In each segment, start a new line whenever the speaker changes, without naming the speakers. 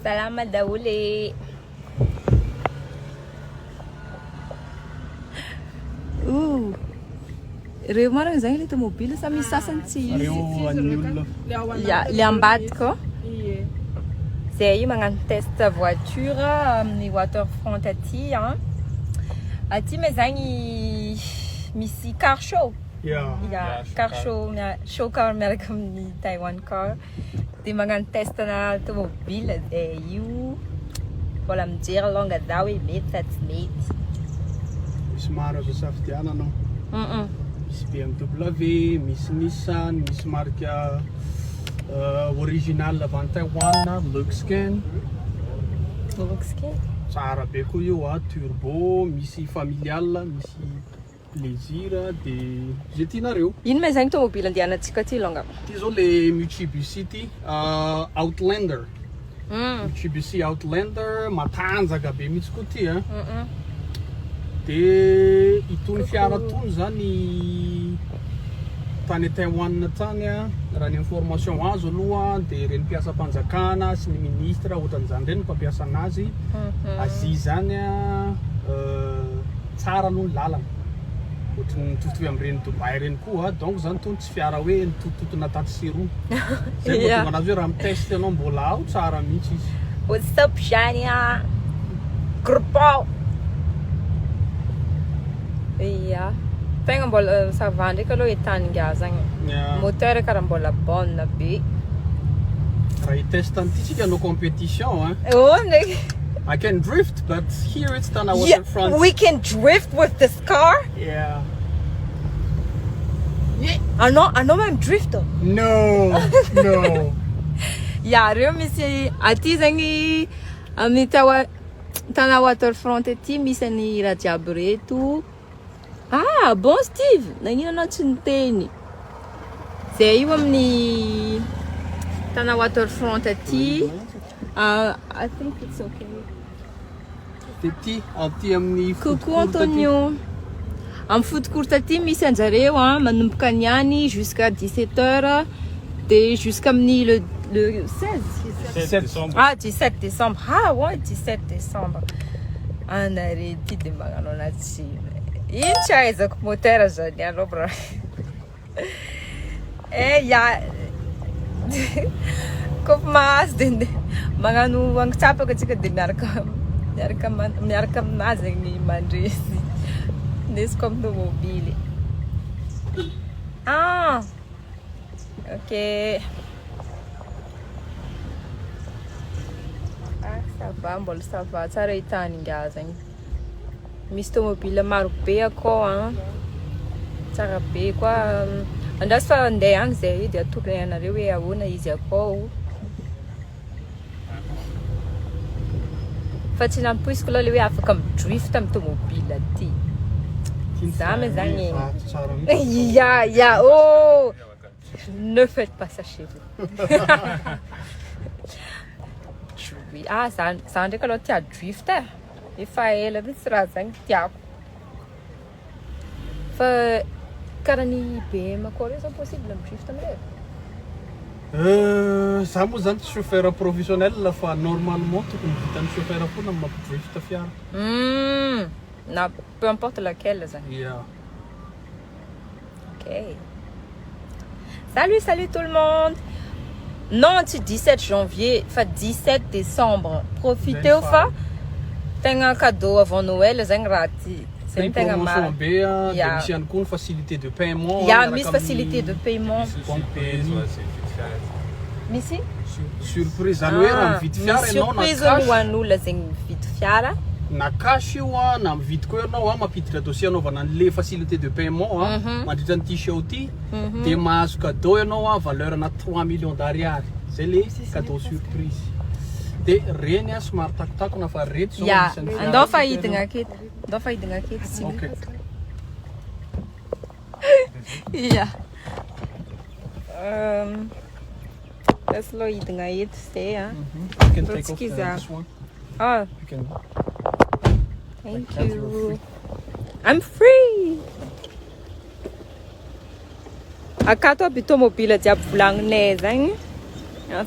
Salama daoly. Ireo marina zany ilay tomobily sa misy sasany tsy le ambadika zay io magnano test voiture amin'ny waterfront aty aty me zagny misy car show car show car miaraka amin'ny Taiwan car dia magnano testana tomobile zay io mbola mijery longa zaho hoe mety sa tsy mety
misy maro azo safidiananao misy BMW, misy Nissan, misy marque original avy any Taiwan, Luxgen. Tsara be koa io turbo, misy familial, misy plaisir dia zay tianareo.
Ino ma zany tomobile andehanantsika ty longa?
Ty zao le Mitsubishi ty Outlander. Mitsubishi Outlander matanjaka be mihitsy koa ty dia itony fiara tony zany tany Taiwan tany raha ny information azo aloha dia reny mpiasam-panjakana sy ny ministra ohatran'izany reny mpampiasa anazy Azia zany tsara aloha ny lalana ohatrany mitovitovy amin'ireny Dubai reny koa donc zany tony tsy fiara hoe nitototona taty seroa zay tonga anazy hoe raha miteste anao mbola ao tsara mihitsy izy
what's up zany grupao ia tegna mbola sava ndraiky aloha etanynga zagny moteur karaha mbola bonne be
raha hiteste an'ity no competition
ndraiky
I can drift but here it's done waterfront
we can drift with this car anao même drift
no
reo misy aty zagny amin'ny tana waterfront aty misy any raha jiaby reto bon Steve nagnino anao tsy niteny zay io amin'ny tana waterfront aty I think it's okay
aty amin'ny
coucou Antonio amin'ny foot court aty misy anjareo manomboka niany jusqu'à 17h dia jusqu'amin'ny le 16
décembre
17 décembre 17 décembre anare ty dia magnano anazy ino tsy ahaizako moteur zany anao bra kofa mahazo dia magnano angotsapaka antsika dia miaraka aminazy ny mandresy ndesiko amin'ny tomobily ok sava mbola sava tsara hitany nga zagny misy tomobile maro be akao tsara be koa andraso fa andeha agny zay dia atokony anareo hoe ahoana izy akao fa tsy nampoisiko loha le hoe afaka midrift amin'ny tomobile aty za me zagny ne faites pas ça chez vous za ndraiky aloha tia drift efa ela mihitsy raha zagny tiako fa karaha ny BM koa reo zany possible midrift amin'ireo
za moa zany tsy chauffeur professionnel fa normalement tokony vitan'ny chauffeur foana mampidrift fiara
na peu importe laquelle zany ok salut tout le monde non c'est 17 janvier fa 17 décembre profitez fa tegna cadeau avant Noël zagny raha ty
zay tegna maro be dia misy ihany koa ny facilité de paiement
misy facilité de paiement misy
surprise zany hoe raha mividy fiara ianao na
surprise ho an'olona zegny mividy fiara
na cash io na mividy koa ianao mampiditra dossier anaovana an'le facilité de paiement mandritra ny t-show ty dia mahazo cadeau ianao valeur na 3 millions d'ariary zay le cadeau surprise dia reny somary takotakona fa reto
andao fa hidina aketo si that's lo hidina eto zay totsikiza thank you I'm free akato aby tomobile jiaby volagninay zagny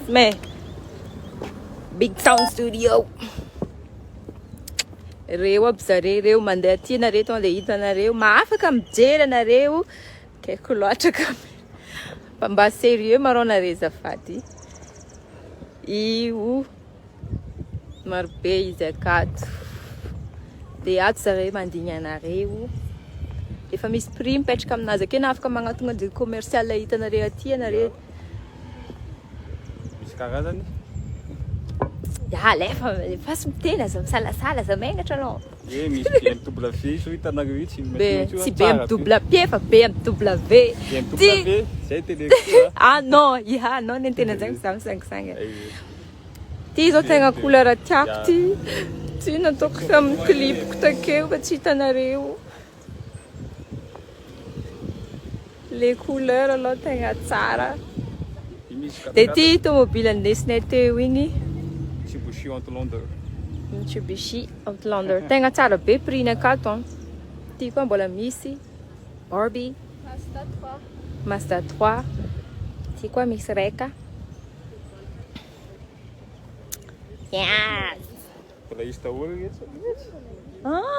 mais Big Sound Studio. Reo aby zareo reo mandeha aty nareo tonga dia hitanareo mahafaka mijery anareo kaiko loatra fa mba sérieux marao nareo zafady io marobe izy akato dia ato zareo mandigny anareo efa misy prix mipetraka aminazy ake na afaka magnatona dia commercial hitanareo aty anareo
misy karazany
efa sy mitena za misalasala za maingatra anao
misy BMW so hitanareo io
tsy BMW fa BMW
zay teneko
ah non non ny tena zegny za misangisangy ty zao tegna couleur tiako ty nataoko tamin'ny clipiko takeo fa tsy hitanareo les couleurs aloha tegna tsara dia ty tomobile andesinay teo igny
Mitsubishi Outlander.
Mitsubishi Outlander. Tegna tsara be prix-ny akato. Ty koa mbola misy Barbie. Mazda 3. Ty koa misy reka. Yes.
Mbola izy daholo rehetra.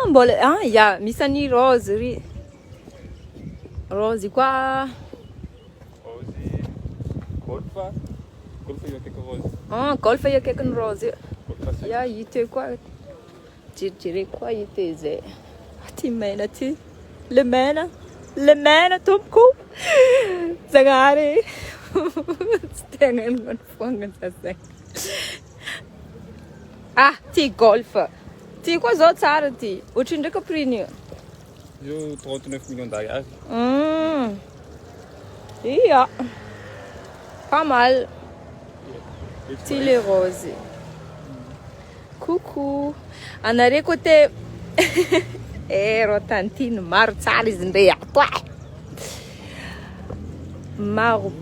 Mbola misy any rose ry. Rose koa.
Rose. Golfa. Golfa io akaiky rose.
Golfa io akaiky ny rose io. Hita eo koa. Jerijereko koa hita zay. Ty mena ty. Le mena tompoko. Zagnahary. Tsy tegna ny foagna sasay. Ty golfa. Ty koa zao tsara ty. Ohatry ndraiky prix-ny io.
Io 39 millions d'ariary.
Iya. Pas mal. Ty le rose. Coucou. Anareo côté ro tantiny maro tsara izy ndray ato maro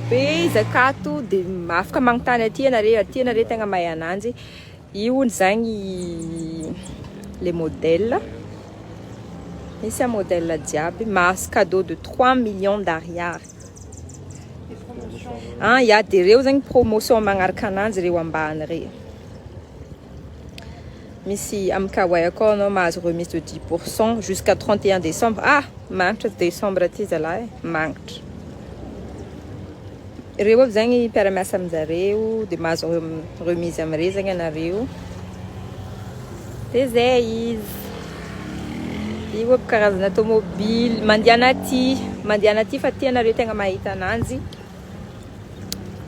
be izy akato dia afaka magnontany aty anareo tegna mahay ananjy io zagny les modèles misy modèle jiaby mahas cadeau de 3 millions d'ariary dia reo zagny promotion magnaraka ananjy reo ambany reo misy amin'ny Kawaii akao anao mahazo remise de 10% jusqu'à 31 décembre. Magnitra décembre aty zalahy magnitra reo aby zagny mpiara-miasa aminjareo dia mahazo remise amin'ireo zagny anareo dia zay izy io aby karazana tomobile mandiana aty fa ty anareo tegna mahita ananjy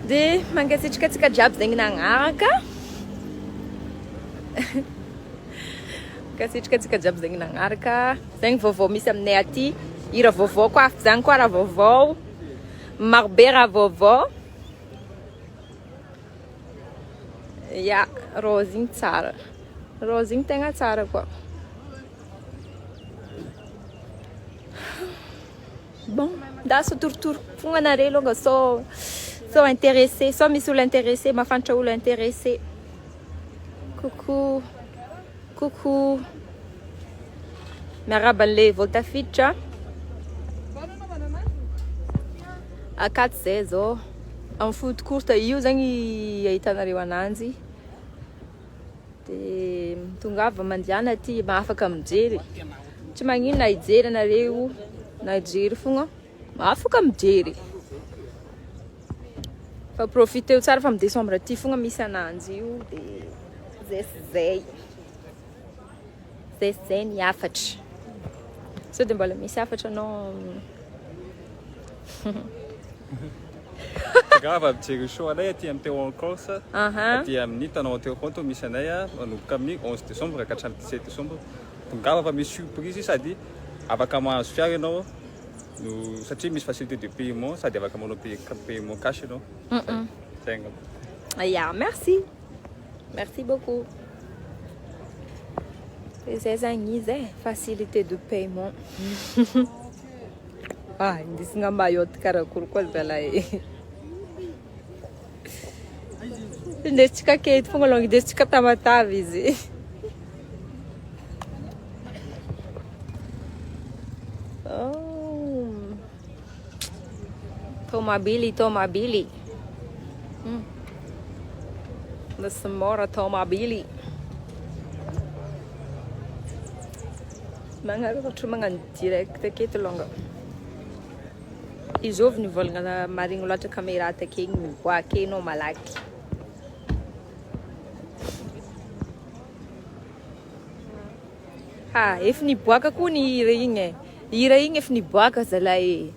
dia mangatsitrikatsika jiaby zegny nagnaraka kasitrikatsika jiaby zegny nagnaraka zegny vaovao misy aminay aty ira vaovao koa afy zany koa raha vaovao marobe raha vaovao rose igny tsara rose igny tegna tsara koa bon daso torotoro fogna anareo longa so intéressé so misy olo intéressé mafantatra olo intéressé coucou miaraba an'le voltafiditra akato zay zao amin'ny foot courte io zagny ahitanareo ananjy dia tongava mandiana aty mahafaka mijery tsy magnino na hijery anareo na hijery fogna mahafaka mijery fa profiteo tsara fa amin'ny décembre aty fogna misy ananjy io dia zay ny afatra so dia mbola misy afatra anao
Grava mijery show anay aty amin'ny Théo en Corse aty amin'ny tanao Théo Ponto misy anay manomboka amin'ny 11 décembre ka hatramin'ny 17 décembre tongava fa misy surprise sady afaka mahazo fiara ianao satria misy facilité de paiement sady afaka manao paiement cash ianao
zegny merci beaucoup zay zagny izy facilité de paiement indesina mayotte karakory koa zalahy indesitsika aketo fogna aloha indesitsika tamatavy izy tomobily sy mora tomobily. Magnaratra magnano direct aketo longa. Izovy nivolagna marigny loatra caméra takegny miboaka enao malaky. Efa niboaka koa ny hira igny e. Hira igny efa niboaka zalahy.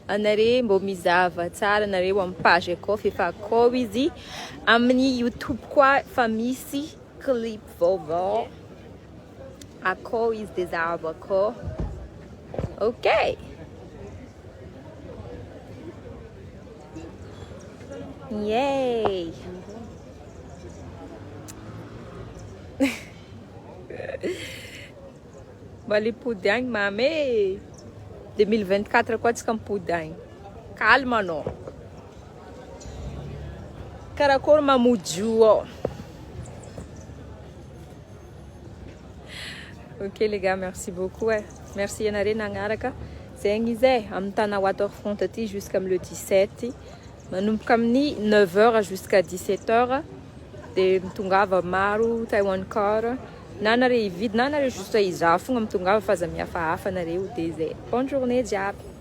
Anare mbô mizava tsara nareo amin'ny page akao efa akao izy amin'ny YouTube koa fa misy clip vaovao akao izy dia zava akao. Ok. Yay. Balipody agny mamy 2024 koa tsika mipody agny. Calme anao. Karakory mamojo ao. Ok les gars, merci beaucoup. Merci ianareo nagnaraka. Zegny izy e amin'ny tana Waterfront aty jusqu'amin'ny le 17. Manomboka amin'ny 9h jusqu'à 17h. Dia mitongava maro Taiwan Car. Na nareo hividy na nareo juste hizaha fogna mitongava fa aza mihafahafa nareo dia zay. Bonne journée jiaby.